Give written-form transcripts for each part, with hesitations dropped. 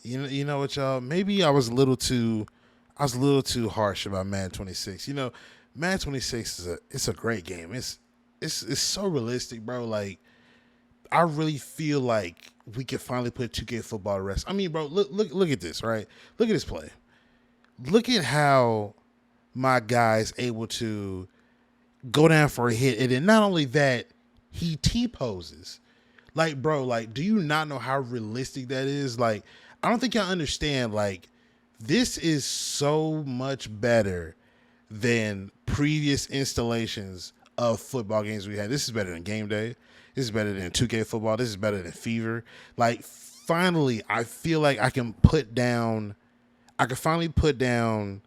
You know what, y'all? Maybe I was a little too harsh about Madden 26. Madden 26 it's a great game. It's so realistic, bro. Like I really feel like we could finally put 2K football to rest. I mean, bro, look at this, right? Look at this play. Look at how my guy's able to go down for a hit, and then not only that, he T poses. Like, bro, like, do you not know how realistic that is? Like, I don't think y'all understand. Like, this is so much better than previous installations of football games we had. This is better than Game Day. This is better than 2K football. This is better than Fever. Like, finally, I feel like I can finally put down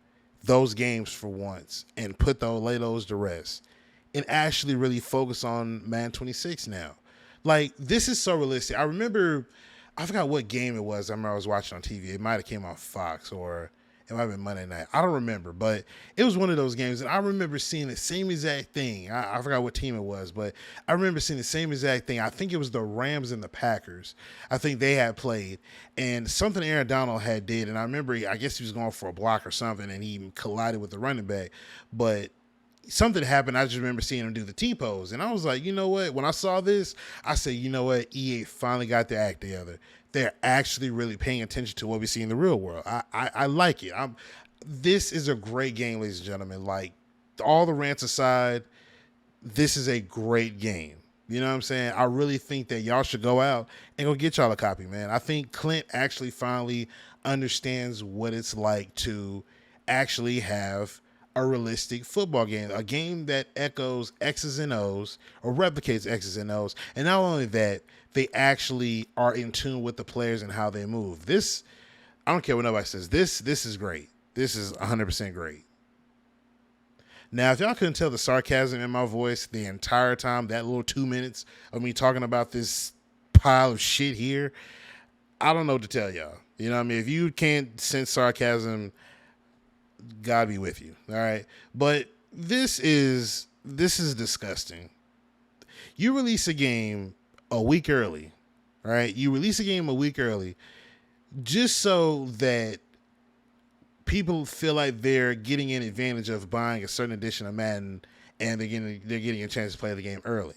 those games for once and lay those to rest and actually really focus on Madden 26 now. Like this is so realistic. I forgot what game it was. I remember I was watching on TV. It might have came on Fox or it might have been Monday night. I don't remember, but it was one of those games, and I remember seeing the same exact thing. I forgot what team it was, but I remember seeing the same exact thing. I think it was the Rams and the Packers. I think they had played, and something Aaron Donald had did, and I remember I guess he was going for a block or something, and he collided with the running back, but something happened. I just remember seeing him do the T pose, and I was like, you know what? When I saw this, I said, you know what? EA finally got their act together. They're actually really paying attention to what we see in the real world. I like it. This is a great game, ladies and gentlemen. Like all the rants aside, this is a great game. You know what I'm saying? I really think that y'all should go out and go get y'all a copy, man. I think Clint actually finally understands what it's like to actually have a realistic football game, a game that echoes X's and O's or replicates X's and O's. And not only that, they actually are in tune with the players and how they move. This, I don't care what nobody says. This is great. This is 100% great. Now, if y'all couldn't tell the sarcasm in my voice the entire time, that little 2 minutes of me talking about this pile of shit here, I don't know what to tell y'all. You know what I mean? If you can't sense sarcasm, God be with you. All right. But this is disgusting. You release a game a week early, right? You release a game a week early just so that people feel like they're getting an advantage of buying a certain edition of Madden and they're getting a chance to play the game early.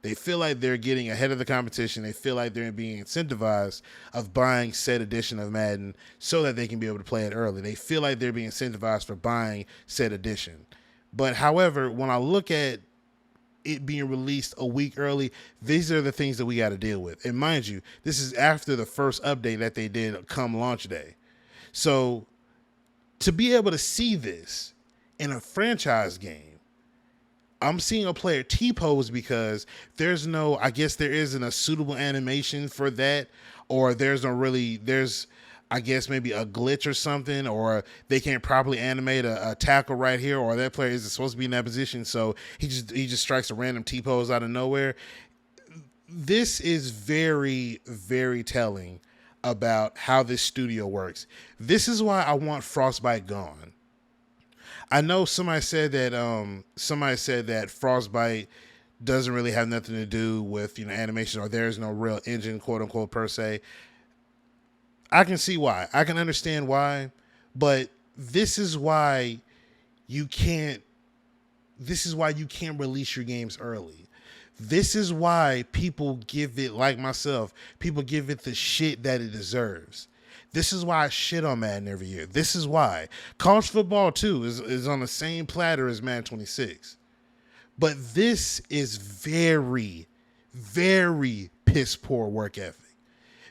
They feel like they're getting ahead of the competition. They feel like they're being incentivized of buying said edition of Madden so that they can be able to play it early. They feel like they're being incentivized for buying said edition. But however, when I look at it being released a week early, these are the things that we got to deal with. And mind you, this is after the first update that they did come launch day. So to be able to see this in a franchise game, I'm seeing a player T-pose because I guess there isn't a suitable animation for that, or there's I guess maybe a glitch or something, or they can't properly animate a tackle right here, or that player isn't supposed to be in that position, so he just strikes a random T-pose out of nowhere. This is very, very telling about how this studio works. This is why I want Frostbite gone. I know somebody said that Frostbite doesn't really have nothing to do with animation, or there's no real engine, quote unquote, per se. I can see why. I can understand why, but this is why you can't. This is why you can't release your games early. This is why people give it, like myself, people give it the shit that it deserves. This is why I shit on Madden every year. This is why. College football, too, is on the same platter as Madden 26. But this is very, very piss poor work ethic.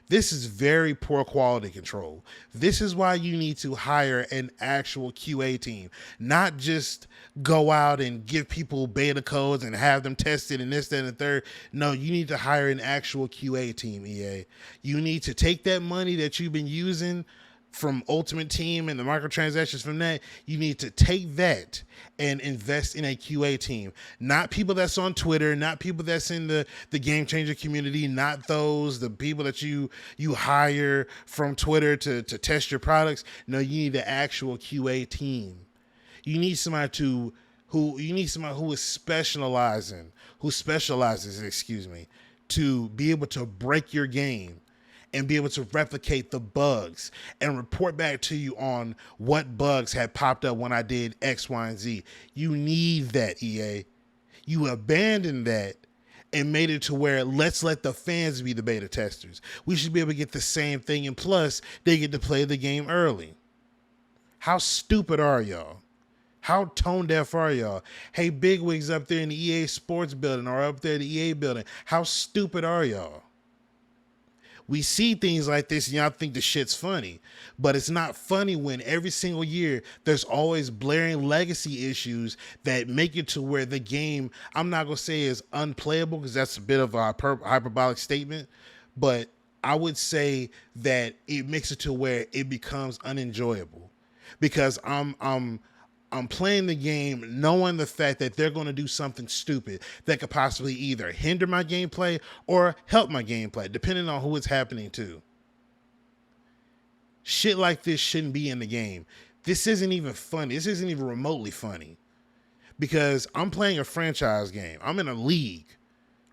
This is very poor quality control. This is why you need to hire an actual QA team, not just go out and give people beta codes and have them tested and this, that, and the third. No, you need to hire an actual QA team, EA. You need to take that money that you've been using from Ultimate Team and the microtransactions from that, you need to take that and invest in a QA team. Not people that's on Twitter, not people that's in the Game Changer community, not the people that you hire from Twitter to test your products. No, you need the actual QA team. You need somebody who is specializes, to be able to break your game and be able to replicate the bugs and report back to you on what bugs had popped up when I did X, Y, and Z. You need that, EA. You abandoned that and made it to where let's let the fans be the beta testers. We should be able to get the same thing, and plus they get to play the game early. How stupid are y'all? How tone deaf are y'all? Hey, bigwigs up there in the EA Sports building or up there in the EA building, how stupid are y'all? We see things like this and y'all think the shit's funny, but it's not funny when every single year there's always blaring legacy issues that make it to where the game, I'm not going to say is unplayable because that's a bit of a hyperbolic statement, but I would say that it makes it to where it becomes unenjoyable because I'm playing the game knowing the fact that they're going to do something stupid that could possibly either hinder my gameplay or help my gameplay, depending on who it's happening to. Shit like this shouldn't be in the game. This isn't even funny. This isn't even remotely funny because I'm playing a franchise game. I'm in a league,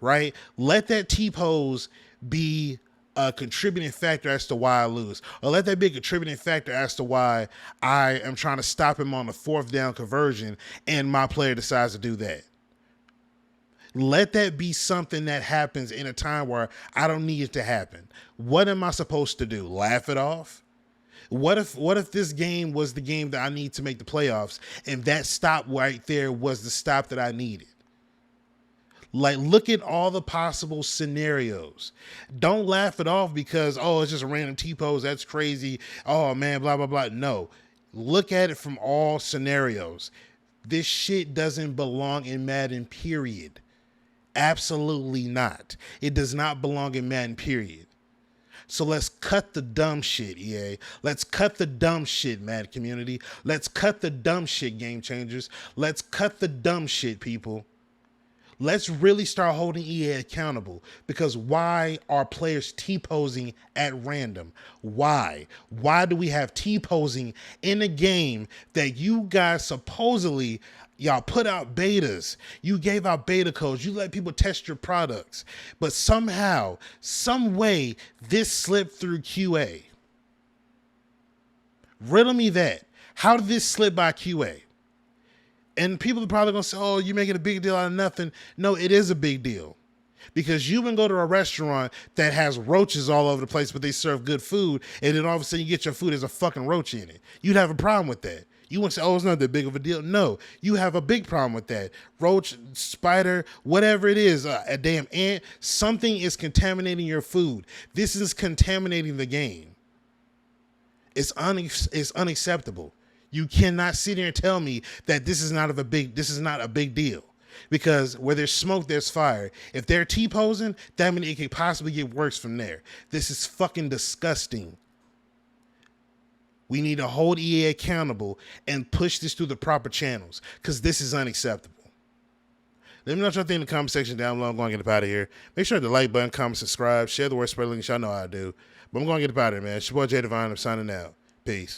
right? Let that T-pose be a contributing factor as to why I lose, or let that be a contributing factor as to why I am trying to stop him on a 4th down conversion and my player decides to do that. Let that be something that happens in a time where I don't need it to happen. What am I supposed to do? Laugh it off? What if this game was the game that I need to make the playoffs and that stop right there was the stop that I needed? Like, look at all the possible scenarios. Don't laugh it off because, oh, it's just a random T-pose. That's crazy. Oh, man, blah, blah, blah. No. Look at it from all scenarios. This shit doesn't belong in Madden, period. Absolutely not. It does not belong in Madden, period. So let's cut the dumb shit, EA. Let's cut the dumb shit, Madden community. Let's cut the dumb shit, Game Changers. Let's cut the dumb shit, people. Let's really start holding EA accountable because why are players T-posing at random? Why? Why do we have T-posing in a game that you guys supposedly, y'all put out betas, you gave out beta codes, you let people test your products, but somehow, some way, this slipped through QA? Riddle me that. How did this slip by QA? And people are probably going to say, oh, you're making a big deal out of nothing. No, it is a big deal. Because you can go to a restaurant that has roaches all over the place, but they serve good food, and then all of a sudden you get your food, there's a fucking roach in it. You'd have a problem with that. You wouldn't say, oh, it's not that big of a deal. No, you have a big problem with that. Roach, spider, whatever it is, a damn ant, something is contaminating your food. This is contaminating the game. It's unacceptable. You cannot sit here and tell me that this is not a big deal. Because where there's smoke, there's fire. If they're T-posing, that means it could possibly get worse from there. This is fucking disgusting. We need to hold EA accountable and push this through the proper channels because this is unacceptable. Let me know what y'all think in the comment section down below. I'm going to get up out of here. Make sure to hit the like button, comment, subscribe, share the word spread links. Y'all know how I do. But I'm going to get up out of here, man. It's your boy Jay Divine. I'm signing out. Peace.